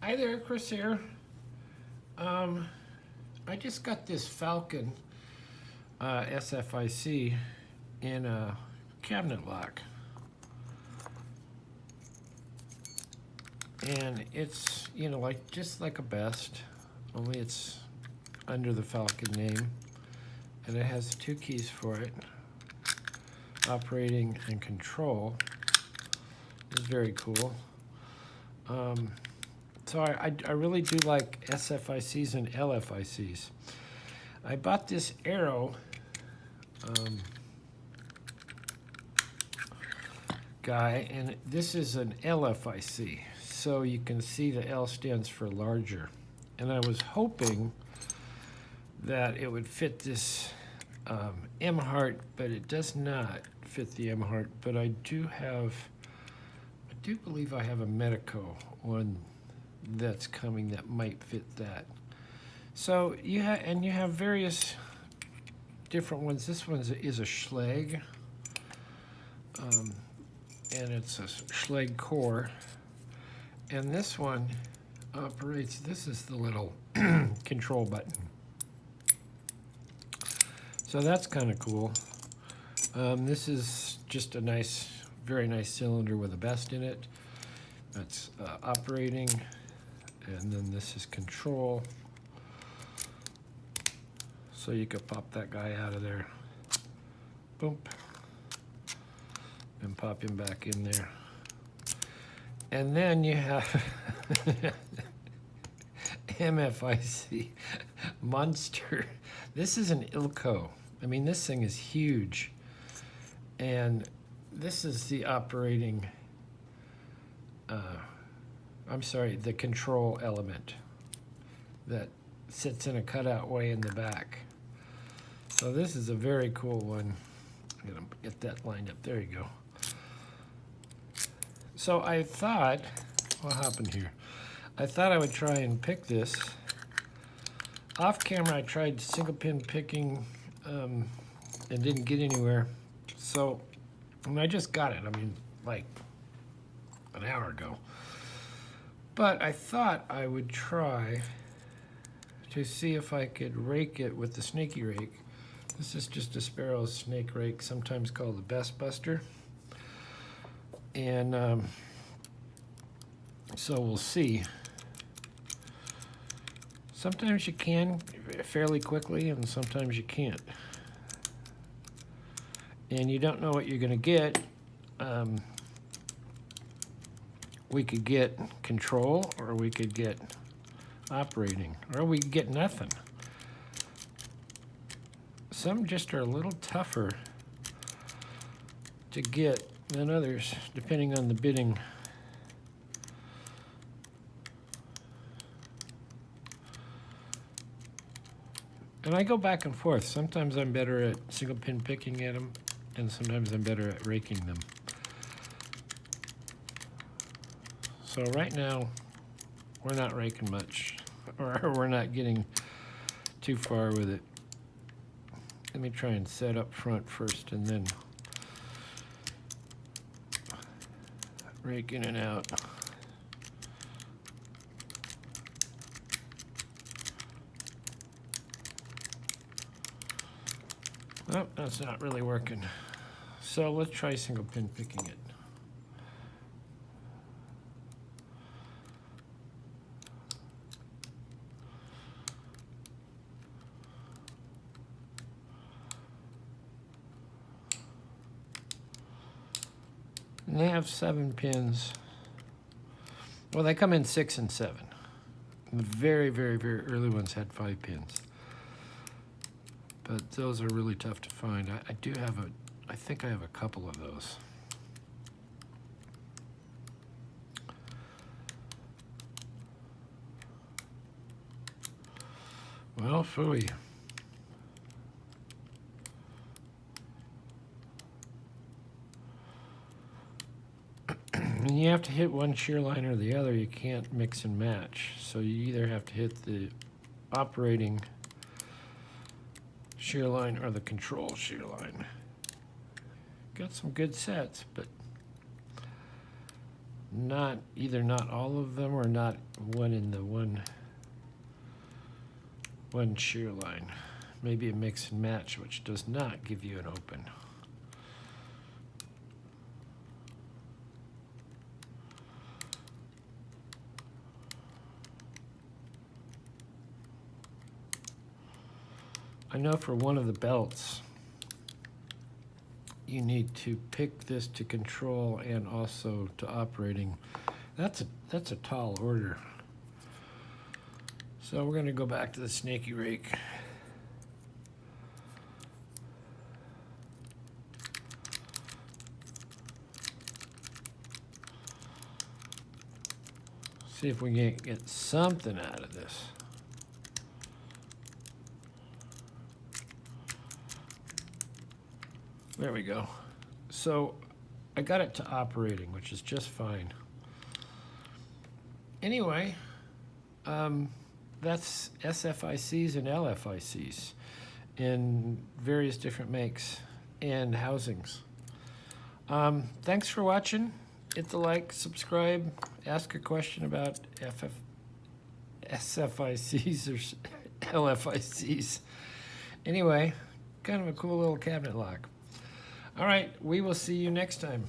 Hi there, Chris here. I just got this Falcon SFIC in a cabinet lock. And it's, like just like a Best, only it's under the Falcon name. And it has two keys for it, operating and control. It's very cool. So I really do like SFICs and LFICs. I bought this arrow guy, and this is an LFIC. So you can see the L stands for larger. And I was hoping that it would fit this M heart, but it does not fit the M heart. But I do believe I have a Medico one that's coming that might fit that. So you have various different ones. This one is a Schleg, and it's a Schleg core. And this one operates. This is the little control button. So that's kind of cool. This is just a very nice cylinder with a Best in it. That's operating. And then this is control. So you could pop that guy out of there. Boom. And pop him back in there. And then you have MFIC Monster. This is an Ilco. I mean, this thing is huge. And this is the operating the control element that sits in a cutout way in the back. So this is a very cool one. I'm gonna get that lined up. There you go. So I thought, what happened here? I thought I would try and pick this. Off camera, I tried single pin picking and didn't get anywhere. So, I just got it. I mean, like an hour ago. But I thought I would try to see if I could rake it with the snaky rake. This is just a Sparrow snake rake, sometimes called the Best Buster. And so we'll see. Sometimes you can fairly quickly, and sometimes you can't. And you don't know what you're going to get. We could get control, or we could get operating, or we could get nothing. Some just are a little tougher to get than others, depending on the bidding. And I go back and forth. Sometimes I'm better at single pin picking at them, and sometimes I'm better at raking them. So right now, we're not raking much, or we're not getting too far with it. Let me try and set up front first, and then rake in and out. Oh, that's not really working. So let's try single pin picking it. And they have 7 pins. Well, they come in 6 and 7. The very, very, very early ones had 5 pins. But those are really tough to find. I think I have a couple of those. Well, phooey. And you have to hit one shear line or the other. You can't mix and match. So you either have to hit the operating shear line or the control shear line. Got some good sets, but either not all of them or not one in the one shear line. Maybe a mix and match, which does not give you an open. I know for one of the belts, you need to pick this to control and also to operating. That's a tall order. So we're going to go back to the snaky rake. See if we can get something out of this. There we go. So I got it to operating, which is just fine. Anyway, that's SFICs and LFICs in various different makes and housings. Thanks for watching. Hit the like, subscribe, ask a question about SFICs or LFICs. Anyway, kind of a cool little cabinet lock. All right, we will see you next time.